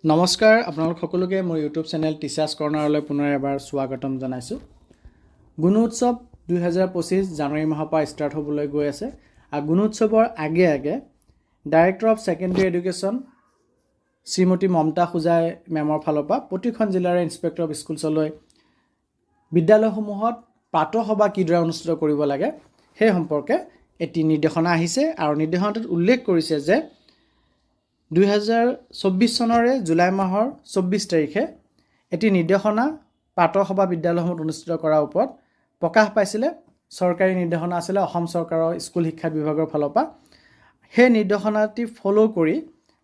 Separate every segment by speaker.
Speaker 1: নমস্কাৰ আপোনালোক সকলোকে মোৰ ইউটিউব চেনেল টিচাৰ্ছ কৰ্ণাৰলৈ পুনৰ এবাৰ স্বাগতম জনাইছোঁ। গুণোৎসৱ 2025 জানুৱাৰী মাহৰ পৰা ষ্টাৰ্ট হ'বলৈ গৈ আছে আৰু গুণোৎসৱৰ আগে আগে ডাইৰেক্টৰ অফ ছেকেণ্ডেৰী এডুকেশ্যন শ্ৰীমতী মমতা খুজাই মেমৰ ফালৰ পৰা প্ৰতিখন জিলাৰে ইনস্পেক্টৰ অফ স্কুলছলৈ বিদ্যালয়সমূহত প্ৰাতঃসভা কিদৰে অনুষ্ঠিত কৰিব লাগে সেই সম্পৰ্কে এটি নিৰ্দেশনা আহিছে আৰু নিৰ্দেশনাটোত উল্লেখ কৰিছে যে 2024 চনৰে জুলাই মাহৰ 24 তাৰিখে এটি নিৰ্দেশনা প্ৰাতঃসভা বিদ্যালয়সমূহত অনুষ্ঠিত কৰাৰ ওপৰত প্ৰকাশ পাইছিলে। চৰকাৰী নিৰ্দেশনা আছিলে অসম চৰকাৰৰ স্কুল শিক্ষা বিভাগৰ ফালৰ পৰা। সেই নিৰ্দেশনাটি ফ'ল' কৰি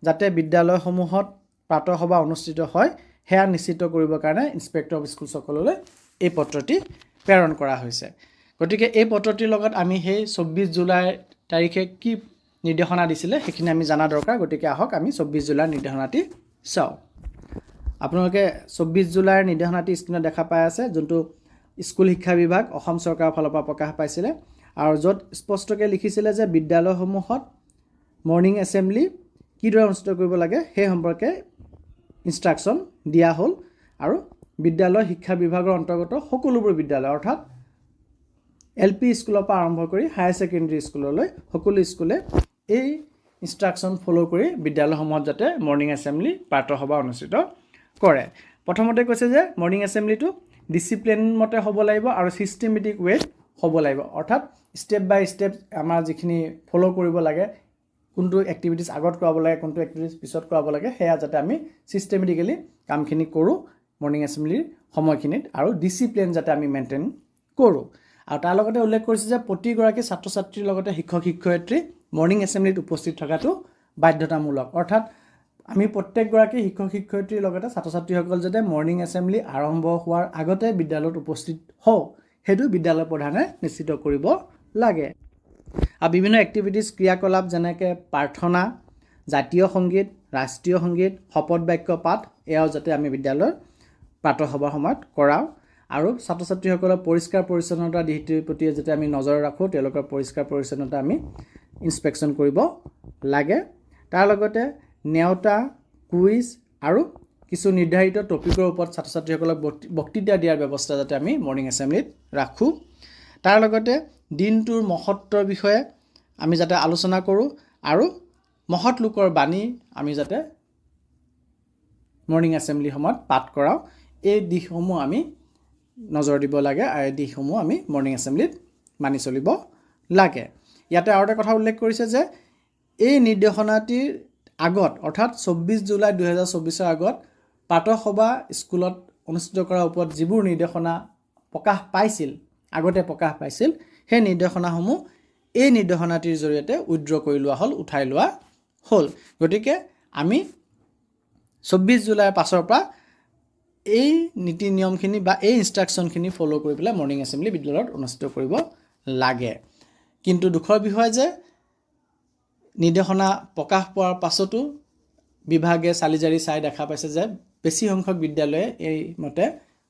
Speaker 1: যাতে বিদ্যালয়সমূহত প্ৰাতঃসভা অনুষ্ঠিত হয় সেয়া নিশ্চিত কৰিবৰ কাৰণে ইনস্পেক্টৰ অফ স্কুলসকললৈ এই পত্ৰটি প্ৰেৰণ কৰা হৈছে। গতিকে এই পত্ৰটিৰ লগত আমি সেই 24 জুলাই তাৰিখে কি নিৰ্দেশনা দিছিলে সেইখিনি আমি জানা দৰকাৰ। গতিকে আহক আমি 24 জুলাইৰ নিৰ্দেশনাটি চাওঁ। আপোনালোকে 24 জুলাইৰ নিৰ্দেশনাটি স্ক্ৰীনত দেখা পাই আছে, যোনটো স্কুল শিক্ষা বিভাগ অসম চৰকাৰৰ ফালৰ পৰা প্ৰকাশ পাইছিলে আৰু য'ত স্পষ্টকৈ লিখিছিলে যে বিদ্যালয়সমূহত মৰ্ণিং এছেম্বলি কিদৰে অনুষ্ঠিত কৰিব লাগে সেই সম্পৰ্কে ইনষ্ট্ৰাকশ্যন দিয়া হ'ল আৰু বিদ্যালয় শিক্ষা বিভাগৰ অন্তৰ্গত সকলোবোৰ বিদ্যালয় অৰ্থাৎ LP স্কুলৰ পৰা আৰম্ভ কৰি হায়াৰ ছেকেণ্ডেৰী স্কুললৈ সকলো স্কুলে এই ইনষ্ট্ৰাকশ্যন ফ'ল' কৰি বিদ্যালয়সমূহত যাতে মৰ্ণিং এছেম্বলি প্ৰাতঃসভা অনুষ্ঠিত কৰে। প্ৰথমতে কৈছে যে মৰ্ণিং এছেম্বলিটো ডিচিপ্লিন মতে হ'ব লাগিব আৰু ছিষ্টেমেটিক ৱেত হ'ব লাগিব, অৰ্থাৎ ষ্টেপ বাই ষ্টেপ আমাৰ যিখিনি ফ'ল' কৰিব লাগে, কোনটো এক্টিভিটিছ আগত কৰাব লাগে কোনটো এক্টিভিটিছ পিছত কৰাব লাগে সেয়া যাতে আমি ছিষ্টেমেটিকেলি কামখিনি কৰোঁ মৰ্ণিং এছেম্বলিৰ সময়খিনিত আৰু ডিচিপ্লিন যাতে আমি মেইনটেইন কৰোঁ। আৰু তাৰ লগতে উল্লেখ কৰিছে যে প্ৰতিগৰাকী ছাত্ৰ ছাত্ৰীৰ লগতে শিক্ষক শিক্ষয়িত্ৰী মৰ্ণিং এছেম্বলিত উপস্থিত থকাটো বাধ্যতামূলক, অৰ্থাৎ আমি প্ৰত্যেকগৰাকী শিক্ষক শিক্ষয়িত্ৰীৰ লগতে ছাত্ৰ ছাত্ৰীসকল যাতে মৰ্ণিং এছেম্বলি আৰম্ভ হোৱাৰ আগতে বিদ্যালয়ত উপস্থিত হওঁ সেইটো বিদ্যালয় প্ৰধানে নিশ্চিত কৰিব লাগে। আৰু বিভিন্ন এক্টিভিটিছ ক্ৰিয়াকলাপ যেনেকৈ প্ৰাৰ্থনা, জাতীয় সংগীত, ৰাষ্ট্ৰীয় সংগীত, শপত বাক্য পাঠ এয়াও যাতে আমি বিদ্যালয়ৰ প্ৰাতঃসভাৰ সময়ত কৰাওঁ আৰু ছাত্ৰ ছাত্ৰীসকলৰ পৰিষ্কাৰ পৰিচ্ছন্নতা দিশটোৰ প্ৰতি যাতে আমি নজৰ ৰাখোঁ, তেওঁলোকৰ পৰিষ্কাৰ পৰিচ্ছন্নতা আমি ইনস্পেকশ্যন কৰিব লাগে। তাৰ লগতে নেওতা, কুইজ আৰু কিছু নিৰ্ধাৰিত টপিকৰ ওপৰত ছাত্ৰ ছাত্ৰীসকলক বক্তৃতা দিয়াৰ ব্যৱস্থা যাতে আমি মৰ্ণিং এছেম্বলিত ৰাখোঁ। তাৰ লগতে দিনটোৰ মহত্বৰ বিষয়ে আমি যাতে আলোচনা কৰোঁ আৰু মহৎ লোকৰ বাণী আমি যাতে মৰ্ণিং এছেম্বলিৰ সময়ত পাঠ কৰাওঁ, এই দিশসমূহ আমি নজৰ দিব লাগে আৰু এই দিশসমূহ আমি মৰ্ণিং এছেম্বলিত মানি চলিব লাগে। ইয়াতে আৰু এটা কথা উল্লেখ কৰিছে যে এই নিৰ্দেশনাটিৰ আগত অৰ্থাৎ 24 জুলাই 2024 আগত প্ৰাতঃসভা স্কুলত অনুষ্ঠিত কৰাৰ ওপৰত যিবোৰ নিৰ্দেশনা আগতে প্ৰকাশ পাইছিল সেই নিৰ্দেশনাসমূহ এই নিৰ্দেশনাটিৰ জৰিয়তে উইথড্ৰ কৰি লোৱা হ'ল, উঠাই লোৱা হ'ল। গতিকে আমি 24 জুলাইৰ পাছৰ পৰা এই নীতি নিয়মখিনি বা এই ইনষ্ট্ৰাকশ্যনখিনি ফ'ল' কৰি পেলাই মৰ্ণিং এছেম্বলি বিদ্যালয়ত অনুষ্ঠিত কৰিব লাগে। কিন্তু দুখৰ বিষয় যে নিৰ্দেশনা প্ৰকাশ পোৱাৰ পাছতো বিভাগে চালি জাৰি চাই দেখা পাইছে যে বেছি সংখ্যক বিদ্যালয়ে এইমতে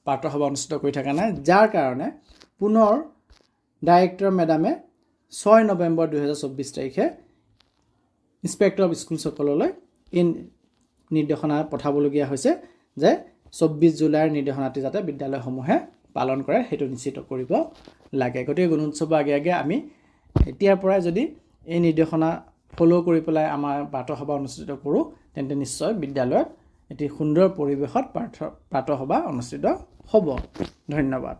Speaker 1: প্ৰাতঃসভা অনুষ্ঠিত কৰি থকা নাই, যাৰ কাৰণে পুনৰ ডাইৰেক্টৰ মেডামে 6 নৱেম্বৰ 2024 তাৰিখে ইনস্পেক্টৰ অফ স্কুলসকললৈ এই নিৰ্দেশনা পঠাবলগীয়া হৈছে যে 24 জুলাইৰ নিৰ্দেশনাটি যাতে বিদ্যালয়সমূহে পালন কৰে সেইটো নিশ্চিত কৰিব লাগে। গতিকে গুণোৎসৱৰ আগে আগে আমি এতিয়াৰ পৰাই যদি এই নিৰ্দেশনা ফ'ল' কৰি পেলাই আমাৰ প্ৰাতঃসভা অনুষ্ঠিত কৰোঁ তেন্তে নিশ্চয় বিদ্যালয়ত এটি সুন্দৰ পৰিৱেশত প্ৰাতঃসভা অনুষ্ঠিত হ'ব। ধন্যবাদ।